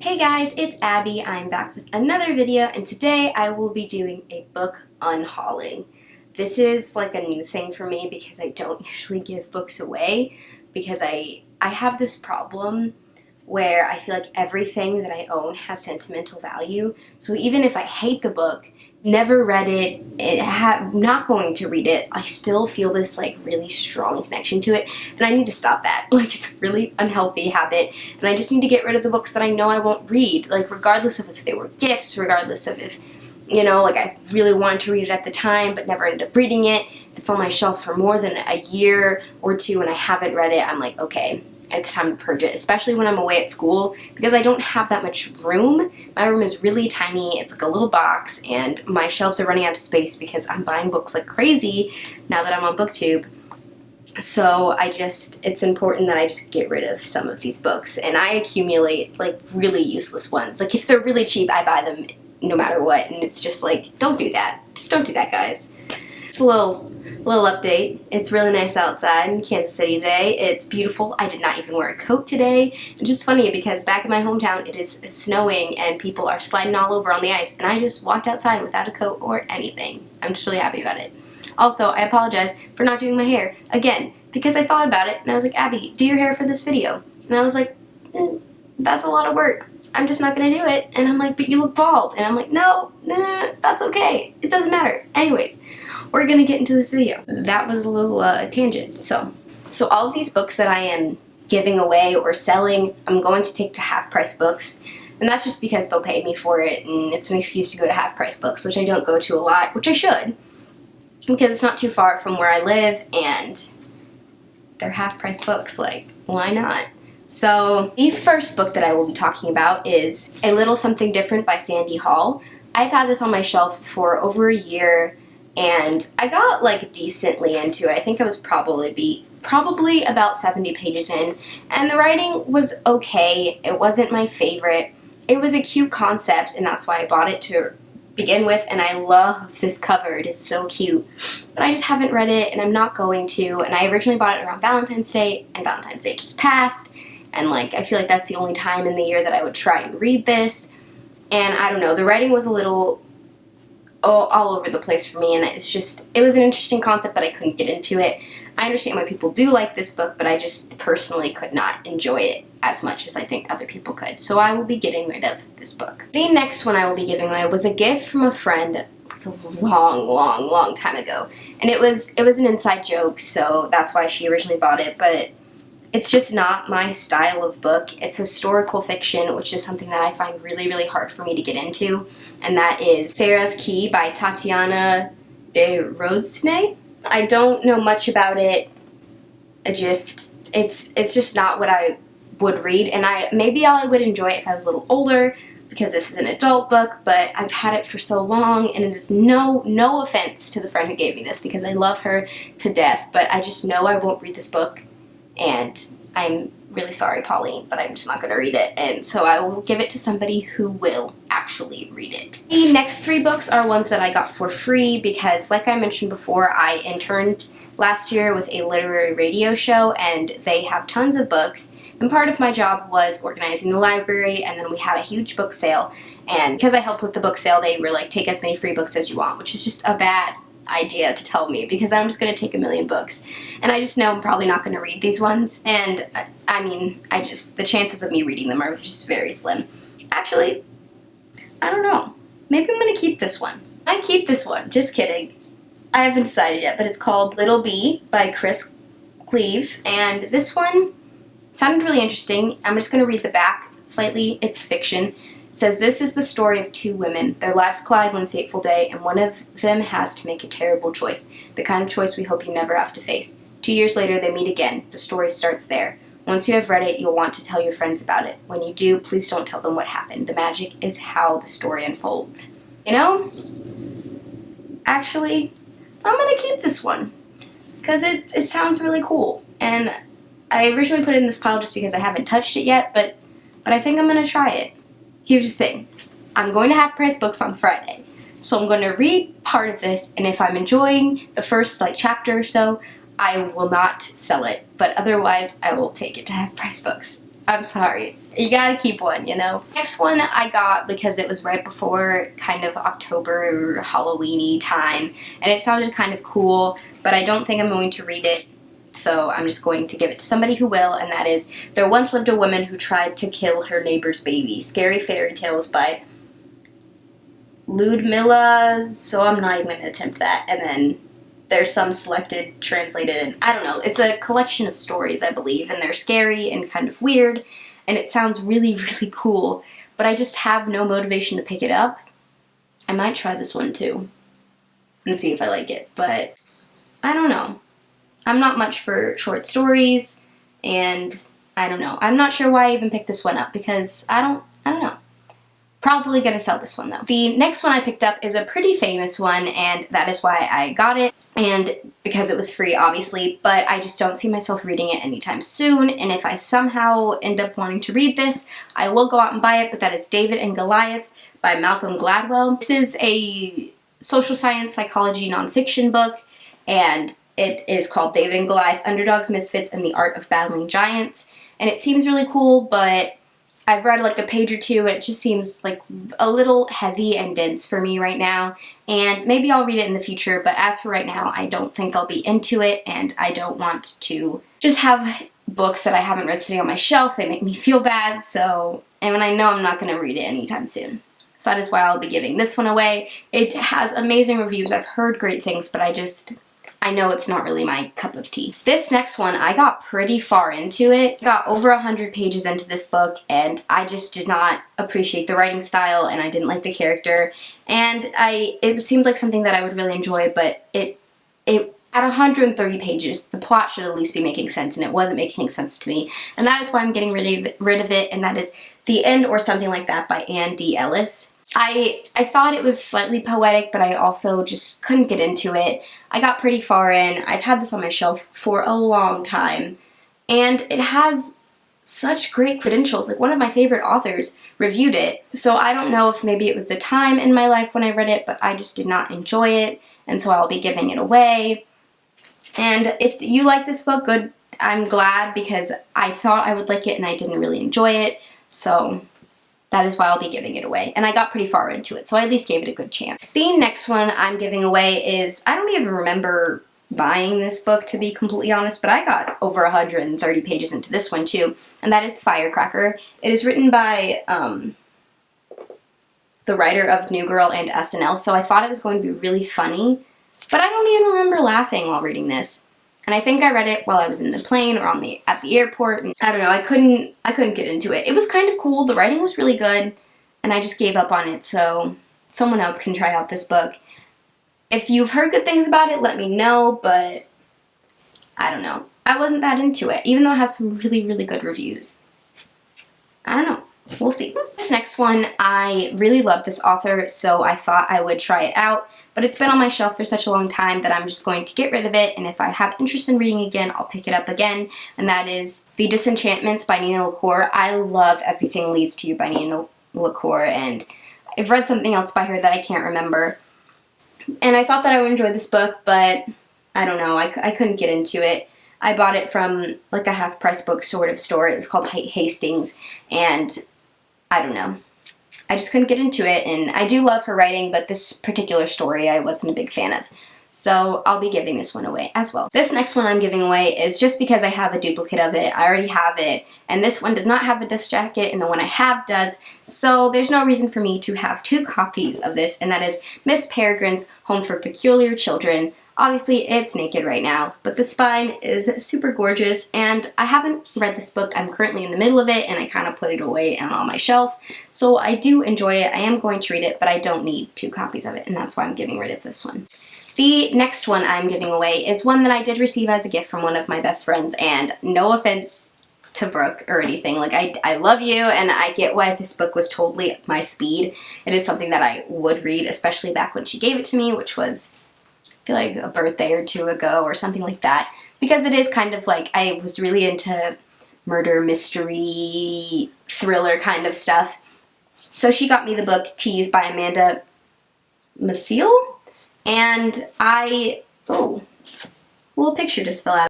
Hey guys, it's Abby. I'm back with another video, and today I will be doing a book unhauling. This is like a new thing for me because I don't usually give books away because I have this problem where I feel like everything that I own has sentimental value. So even if I hate the book, never read it, not going to read it, I still feel this like really strong connection to it, and I need to stop that. Like, it's a really unhealthy habit, and I just need to get rid of the books that I know I won't read, like regardless of if they were gifts, regardless of if, you know, like I really wanted to read it at the time but never ended up reading it. If it's on my shelf for more than a year or two and I haven't read it, I'm like, okay, it's time to purge it, especially when I'm away at school because I don't have that much room. My room is really tiny. It's like a little box, and my shelves are running out of space because I'm buying books like crazy now that I'm on BookTube. So it's important that I just get rid of some of these books, and I accumulate like really useless ones. Like if they're really cheap, I buy them no matter what, and it's just like, don't do that. Just don't do that, guys. Just a little update. It's really nice outside in Kansas City today. It's beautiful. I did not even wear a coat today. It's just funny because back in my hometown it is snowing and people are sliding all over on the ice, and I just walked outside without a coat or anything. I'm just really happy about it. Also, I apologize for not doing my hair again because I thought about it and I was like, Abby, do your hair for this video. And I was like, that's a lot of work. I'm just not gonna do it. And I'm like, but you look bald. And I'm like, no, that's okay. It doesn't matter. Anyways, we're gonna get into this video. That was a little tangent. So all of these books that I am giving away or selling, I'm going to take to Half Price Books. And that's just because they'll pay me for it, and it's an excuse to go to Half Price Books, which I don't go to a lot, which I should, because it's not too far from where I live, and they're Half Price Books. Like, why not? So the first book that I will be talking about is A Little Something Different by Sandy Hall. I've had this on my shelf for over a year, and I got like decently into it. I think I was probably about 70 pages in, and the writing was okay. It wasn't my favorite. It was a cute concept, and that's why I bought it to begin with, and I love this cover. It is so cute. But I just haven't read it, and I'm not going to, and I originally bought it around Valentine's Day, and Valentine's Day just passed, and like I feel like that's the only time in the year that I would try and read this. And I don't know, the writing was a little all over the place for me, and it was an interesting concept, but I couldn't get into it. I understand why people do like this book, but I just personally could not enjoy it as much as I think other people could. So I will be getting rid of this book. The next one I will be giving away was a gift from a friend like a long time ago. And it was an inside joke, so that's why she originally bought it, but it's just not my style of book. It's historical fiction, which is something that I find really hard for me to get into, and that is Sarah's Key by Tatiana de Rosnay. I don't know much about it. It's just not what I would read, and maybe I would enjoy it if I was a little older because this is an adult book, but I've had it for so long, and it is no offense to the friend who gave me this because I love her to death, but I just know I won't read this book, and I'm really sorry, Pauline, but I'm just not going to read it, and so I will give it to somebody who will actually read it. The next three books are ones that I got for free because, like I mentioned before, I interned last year with a literary radio show, and they have tons of books, and part of my job was organizing the library, and then we had a huge book sale, and because I helped with the book sale, they were like, take as many free books as you want, which is just a bad idea to tell me because I'm just going to take a million books, and I just know I'm probably not going to read these ones, and I mean, the chances of me reading them are just very slim. Actually, I don't know. Maybe I'm going to keep this one. I keep this one. Just kidding. I haven't decided yet, but it's called Little Bee by Chris Cleave, and this one sounded really interesting. I'm just going to read the back slightly. It's fiction. It says, this is the story of two women. Their lives collide one fateful day, and one of them has to make a terrible choice, the kind of choice we hope you never have to face. 2 years later, they meet again. The story starts there. Once you have read it, you'll want to tell your friends about it. When you do, please don't tell them what happened. The magic is how the story unfolds. You know, actually, I'm going to keep this one because it sounds really cool, and I originally put it in this pile just because I haven't touched it yet, but I think I'm going to try it. Here's the thing. I'm going to Half Price Books on Friday, so I'm going to read part of this, and if I'm enjoying the first chapter or so, I will not sell it, but otherwise I will take it to Half Price Books. I'm sorry. You gotta keep one, you know? Next one I got because it was right before kind of October Halloween-y time, and it sounded kind of cool, but I don't think I'm going to read it, so I'm just going to give it to somebody who will, and that is There Once Lived a Woman Who Tried to Kill Her Neighbor's Baby. Scary Fairy Tales by Ludmilla, so I'm not even going to attempt that, and then there's some selected, translated, and I don't know. It's a collection of stories, I believe, and they're scary and kind of weird, and it sounds really, really cool, but I just have no motivation to pick it up. I might try this one too and see if I like it, but I don't know. I'm not much for short stories, and I don't know. I'm not sure why I even picked this one up because I don't know. Probably gonna sell this one though. The next one I picked up is a pretty famous one, and that is why I got it, and because it was free obviously, but I just don't see myself reading it anytime soon, and if I somehow end up wanting to read this, I will go out and buy it, but that is David and Goliath by Malcolm Gladwell. This is a social science psychology nonfiction book, and it is called David and Goliath, Underdogs, Misfits, and the Art of Battling Giants, and it seems really cool, but I've read like a page or two and it just seems like a little heavy and dense for me right now, and maybe I'll read it in the future, but as for right now, I don't think I'll be into it, and I don't want to just have books that I haven't read sitting on my shelf. They make me feel bad, so, and when I know I'm not going to read it anytime soon. So that is why I'll be giving this one away. It has amazing reviews. I've heard great things, but I know it's not really my cup of tea. This next one, I got pretty far into it. I got over 100 pages into this book, and I just did not appreciate the writing style, and I didn't like the character, and it seemed like something that I would really enjoy, but it at 130 pages, the plot should at least be making sense, and it wasn't making sense to me, and that is why I'm getting rid of it, and that is The End or Something Like That by Anne D. Ellis. I thought it was slightly poetic, but I also just couldn't get into it. I got pretty far in. I've had this on my shelf for a long time, and it has such great credentials. Like, one of my favorite authors reviewed it, so I don't know if maybe it was the time in my life when I read it, but I just did not enjoy it, and so I'll be giving it away. And if you like this book, good. I'm glad, because I thought I would like it and I didn't really enjoy it, so that is why I'll be giving it away. And I got pretty far into it, so I at least gave it a good chance. The next one I'm giving away is, I don't even remember buying this book, to be completely honest, but I got over 130 pages into this one too, and that is Firecracker. It is written by the writer of New Girl and SNL, so I thought it was going to be really funny, but I don't even remember laughing while reading this. And I think I read it while I was in the plane or at the airport, and I don't know, I couldn't get into it. It was kind of cool, the writing was really good, and I just gave up on it, so someone else can try out this book. If you've heard good things about it, let me know, but I don't know. I wasn't that into it, even though it has some really, really good reviews. I don't know. We'll see. This next one, I really love this author, so I thought I would try it out, but it's been on my shelf for such a long time that I'm just going to get rid of it, and if I have interest in reading again, I'll pick it up again, and that is The Disenchantments by Nina LaCour. I love Everything Leads to You by Nina LaCour, and I've read something else by her that I can't remember, and I thought that I would enjoy this book, but I don't know, I couldn't get into it. I bought it from like a half-price book sort of store. It was called Hastings, and I don't know. I just couldn't get into it, and I do love her writing, but this particular story I wasn't a big fan of. So I'll be giving this one away as well. This next one I'm giving away is just because I have a duplicate of it. I already have it, and this one does not have a disc jacket, and the one I have does, so there's no reason for me to have two copies of this, and that is Miss Peregrine's Home for Peculiar Children. Obviously, it's naked right now, but the spine is super gorgeous, and I haven't read this book. I'm currently in the middle of it, and I kind of put it away and on my shelf, so I do enjoy it. I am going to read it, but I don't need two copies of it, and that's why I'm getting rid of this one. The next one I'm giving away is one that I did receive as a gift from one of my best friends, and no offense to Brooke or anything, like I love you, and I get why this book was totally my speed. It is something that I would read, especially back when she gave it to me, which was, I feel like, a birthday or two ago or something like that, because it is kind of like, I was really into murder, mystery, thriller kind of stuff. So she got me the book Tease by Amanda Maciel, and oh, a little picture just fell out.